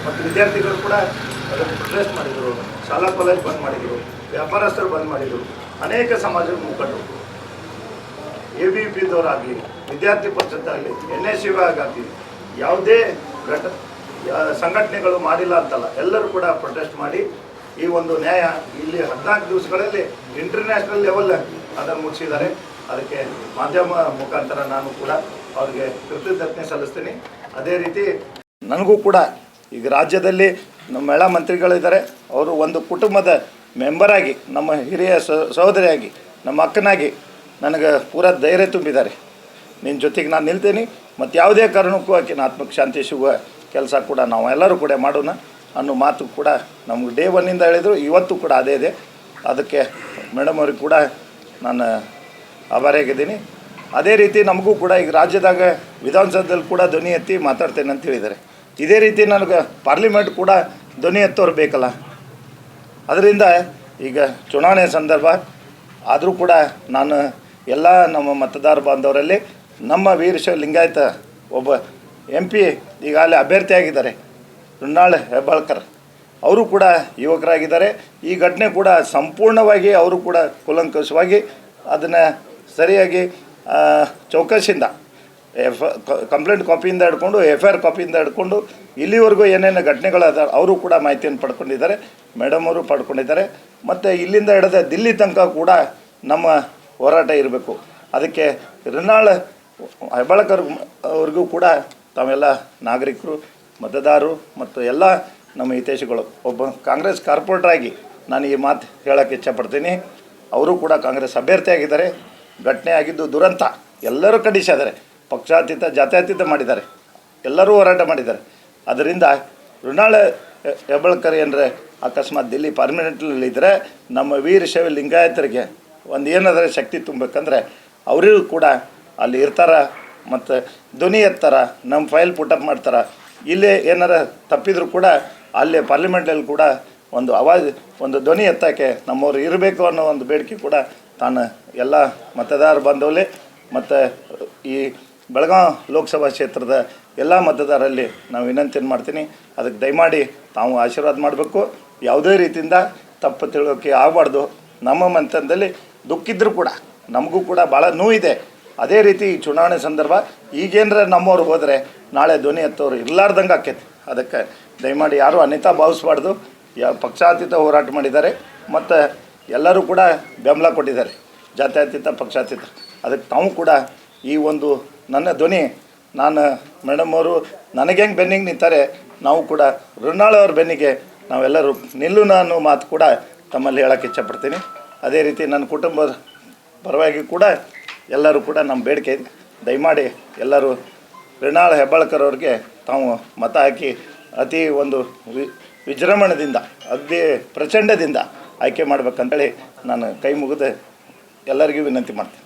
ಮತ್ತು ವಿದ್ಯಾರ್ಥಿಗಳು ಕೂಡ ಅದನ್ನು ಪ್ರೊಟೆಸ್ಟ್ ಮಾಡಿದರು, ಶಾಲಾ ಕಾಲೇಜ್ ಬಂದ್ ಮಾಡಿದರು, ವ್ಯಾಪಾರಸ್ಥರು ಬಂದ್ ಮಾಡಿದರು. ಅನೇಕ ಸಮಾಜದ ಮುಖಂಡರು ABVPದವರಾಗಲಿ, ವಿದ್ಯಾರ್ಥಿ ಪರಿಷತ್ತಾಗಲಿ, NSU ಆಗಲಿ, ಯಾವುದೇ ಸಂಘಟನೆಗಳು ಮಾಡಿಲ್ಲ ಅಂತಲ್ಲ, ಎಲ್ಲರೂ ಕೂಡ ಪ್ರೊಟೆಸ್ಟ್ ಮಾಡಿ ಈ ಒಂದು ನ್ಯಾಯ ಇಲ್ಲಿ 14 ದಿವಸಗಳಲ್ಲಿ ಇಂಟರ್ನ್ಯಾಷನಲ್ ಲೆವೆಲ್ ಅದನ್ನು ಮುಗಿಸಿದ್ದಾರೆ. ಅದಕ್ಕೆ ಮಾಧ್ಯಮ ಮುಖಾಂತರ ನಾನು ಕೂಡ ಅವರಿಗೆ ಕೃತಜ್ಞತೆ ಸಲ್ಲಿಸ್ತೀನಿ. ಅದೇ ರೀತಿ ನನಗೂ ಕೂಡ ಈಗ ರಾಜ್ಯದಲ್ಲಿ ನಮ್ಮ ಮಹಿಳಾ ಮಂತ್ರಿಗಳಿದ್ದಾರೆ, ಅವರು ಒಂದು ಕುಟುಂಬದ ಮೆಂಬರಾಗಿ, ನಮ್ಮ ಹಿರಿಯ ಸಹೋದರಿಯಾಗಿ, ನಮ್ಮ ಅಕ್ಕನಾಗಿ ನನಗೆ ಪೂರ ಧೈರ್ಯ ತುಂಬಿದ್ದಾರೆ. ನಿನ್ನ ಜೊತೆಗೆ ನಾನು ನಿಲ್ತೀನಿ ಮತ್ತು ಯಾವುದೇ ಕಾರಣಕ್ಕೂ ಆಕಿನ ಆತ್ಮಕ್ಕೆ ಶಾಂತಿ ಸಿಗುವ ಕೆಲಸ ಕೂಡ ನಾವು ಎಲ್ಲರೂ ಕೂಡ ಮಾಡೋಣ ಅನ್ನೋ ಮಾತು ಕೂಡ ನಮ್ಗೆ ಡೇ 1 ಹೇಳಿದರು. ಇವತ್ತು ಕೂಡ ಅದೇ ಇದೆ. ಅದಕ್ಕೆ ಮೇಡಮ್ ಅವ್ರಿಗೆ ಕೂಡ ನಾನು ಆಭಾರಿಯಾಗಿದ್ದೀನಿ. ಅದೇ ರೀತಿ ನಮಗೂ ಕೂಡ ಈಗ ರಾಜ್ಯದಾಗ ವಿಧಾನಸೌಧದಲ್ಲಿ ಕೂಡ ಧ್ವನಿ ಎತ್ತಿ ಮಾತಾಡ್ತೇನೆ ಅಂತ ಹೇಳಿದ್ದಾರೆ. ಇದೇ ರೀತಿ ನನಗೆ ಪಾರ್ಲಿಮೆಂಟ್ ಕೂಡ ಧ್ವನಿ ಎತ್ತೋರು ಬೇಕಲ್ಲ. ಅದರಿಂದ ಈಗ ಚುನಾವಣೆ ಸಂದರ್ಭ ಆದರೂ ಕೂಡ ನಾನು ಎಲ್ಲ ನಮ್ಮ ಮತದಾರ ಬಾಂಧವರಲ್ಲಿ ನಮ್ಮ ವೀರಶೈವ ಲಿಂಗಾಯತ ಒಬ್ಬ MP ಈಗಾಗಲೇ ಅಭ್ಯರ್ಥಿಯಾಗಿದ್ದಾರೆ, ಋಣಾಳ್ ಹೆಬ್ಬಾಳ್ಕರ್. ಅವರು ಕೂಡ ಯುವಕರಾಗಿದ್ದಾರೆ. ಈ ಘಟನೆ ಕೂಡ ಸಂಪೂರ್ಣವಾಗಿ ಅವರು ಕೂಡ ಕೂಲಂಕಷವಾಗಿ ಅದನ್ನು ಸರಿಯಾಗಿ ಚೌಕಸಿಯಿಂದ ಕಂಪ್ಲೇಂಟ್ ಕಾಪಿಯಿಂದ ಹಿಡ್ಕೊಂಡು FIR ಕಾಪಿಯಿಂದ ಹಿಡ್ಕೊಂಡು ಇಲ್ಲಿವರೆಗೂ ಏನೇನು ಘಟನೆಗಳದ ಅವರು ಕೂಡ ಮಾಹಿತಿಯನ್ನು ಪಡ್ಕೊಂಡಿದ್ದಾರೆ, ಮೇಡಮ್ ಅವರು ಪಡ್ಕೊಂಡಿದ್ದಾರೆ. ಮತ್ತು ಇಲ್ಲಿಂದ ಹಿಡಿದ ದಿಲ್ಲಿ ತನಕ ಕೂಡ ನಮ್ಮ ಹೋರಾಟ ಇರಬೇಕು. ಅದಕ್ಕೆ ಋಣಾಳ್ ಹೆಬ್ಬಾಳ್ಕರ್ ಅವ್ರಿಗೂ ಕೂಡ ತಾವೆಲ್ಲ ನಾಗರಿಕರು, ಮತದಾರರು ಮತ್ತು ಎಲ್ಲ ನಮ್ಮ ಹಿತೈಷಿಗಳು, ಒಬ್ಬ ಕಾಂಗ್ರೆಸ್ ಕಾರ್ಪೊರೇಟ್ರಾಗಿ ನಾನು ಈ ಮಾತು ಹೇಳೋಕ್ಕೆ ಇಚ್ಛಪಡ್ತೀನಿ. ಅವರು ಕೂಡ ಕಾಂಗ್ರೆಸ್ ಅಭ್ಯರ್ಥಿಯಾಗಿದ್ದಾರೆ. ಘಟನೆ ಆಗಿದ್ದು ದುರಂತ, ಎಲ್ಲರೂ ಖಂಡಿಸಿದ್ದಾರೆ, ಪಕ್ಷಾತೀತ ಜಾತ್ಯತೀತ ಮಾಡಿದ್ದಾರೆ, ಎಲ್ಲರೂ ಹೋರಾಟ ಮಾಡಿದ್ದಾರೆ. ಅದರಿಂದ ಋಣಾಳ್ ಹೆಬ್ಬಾಳ್ಕರ್ ಏನರೆ ಅಕಸ್ಮಾತ್ ದಿಲ್ಲಿ ಪಾರ್ಲಿಮೆಂಟ್ನಲ್ಲಿದ್ದರೆ ನಮ್ಮ ವೀರಶೈವ ಲಿಂಗಾಯತರಿಗೆ ಒಂದು ಏನಾದರೆ ಶಕ್ತಿ ತುಂಬಬೇಕಂದ್ರೆ ಅವರಿಗೂ ಕೂಡ ಅಲ್ಲಿ ಇರ್ತಾರೆ ಮತ್ತು ಧ್ವನಿ ಎತ್ತಾರೆ, ನಮ್ಮ ಫೈಲ್ ಪುಟಪ್ ಮಾಡ್ತಾರೆ. ಇಲ್ಲೇ ಏನಾರ ತಪ್ಪಿದ್ರು ಕೂಡ ಅಲ್ಲೇ ಪಾರ್ಲಿಮೆಂಟಲ್ಲಿ ಕೂಡ ಒಂದು ಆವಾಜ್, ಒಂದು ಧ್ವನಿ ಎತ್ತಕ್ಕೆ ನಮ್ಮವ್ರು ಇರಬೇಕು ಅನ್ನೋ ಒಂದು ಬೇಡಿಕೆ ಕೂಡ ತಾನು ಎಲ್ಲ ಮತದಾರ ಬಂದವಲೇ ಮತ್ತು ಈ ಬೆಳಗಾವಿ ಲೋಕಸಭಾ ಕ್ಷೇತ್ರದ ಎಲ್ಲ ಮತದಾರರಲ್ಲಿ ನಾವು ವಿನಂತಿಯನ್ನು ಮಾಡ್ತೀನಿ. ಅದಕ್ಕೆ ದಯಮಾಡಿ ತಾವು ಆಶೀರ್ವಾದ ಮಾಡಬೇಕು. ಯಾವುದೇ ರೀತಿಯಿಂದ ತಪ್ಪು ತಿಳುವಳಿಕೆ ಆಗಬಾರ್ದು. ನಮ್ಮ ಮಂತನದಲ್ಲಿ ದುಃಖಿದ್ರೂ ಕೂಡ ನಮಗೂ ಕೂಡ ಭಾಳ ನೋವಿದೆ. ಅದೇ ರೀತಿ ಚುನಾವಣೆ ಸಂದರ್ಭ ಈಗೇನರ ನಮ್ಮವ್ರು ಹೋದರೆ ನಾಳೆ ಧ್ವನಿ ಎತ್ತೋರು ಇರಲಾರ್ದಂಗೆ ಆಕೈತಿ. ಅದಕ್ಕೆ ದಯಮಾಡಿ ಯಾರೂ ಅನ್ಯತಾ ಭಾವಿಸ್ಬಾರ್ದು. ಪಕ್ಷಾತೀತ ಹೋರಾಟ ಮಾಡಿದ್ದಾರೆ ಮತ್ತು ಎಲ್ಲರೂ ಕೂಡ ಬೆಂಬಲ ಕೊಟ್ಟಿದ್ದಾರೆ, ಜಾತ್ಯತೀತ ಪಕ್ಷಾತೀತ. ಅದಕ್ಕೆ ತಾವು ಕೂಡ ಈ ಒಂದು ನನ್ನ ಧ್ವನಿ, ನಾನು ಮೇಡಮ್ ಅವರು ನನಗೆ ಹೆಂಗೆ ಬೆನ್ನಿಗೆ ನಿಂತಾರೆ, ನಾವು ಕೂಡ ಋಣಾಳ್ ಅವ್ರ ಬೆನ್ನಿಗೆ ನಾವೆಲ್ಲರೂ ನಿಲ್ಲೋಣ ಅನ್ನೋ ಮಾತು ಕೂಡ ತಮ್ಮಲ್ಲಿ ಹೇಳೋಕ್ಕೆ ಇಚ್ಛಪಡ್ತೀನಿ. ಅದೇ ರೀತಿ ನನ್ನ ಕುಟುಂಬದ ಪರವಾಗಿ ಕೂಡ ಎಲ್ಲರೂ ಕೂಡ ನಮ್ಮ ಬೇಡಿಕೆ ಇದೆ, ದಯಮಾಡಿ ಎಲ್ಲರೂ ಋಣಾಳ್ ಹೆಬ್ಬಾಳ್ಕರ್ ಅವ್ರಿಗೆ ತಾವು ಮತ ಹಾಕಿ ಅತಿ ಒಂದು ವಿಜೃಂಭಣೆಯಿಂದ, ಅತಿ ಪ್ರಚಂಡದಿಂದ ಆಯ್ಕೆ ಮಾಡ್ಬೇಕಂತೇಳಿ ನಾನು ಕೈ ಮುಗಿದು ಎಲ್ಲರಿಗೂ ವಿನಂತಿ ಮಾಡ್ತೀನಿ.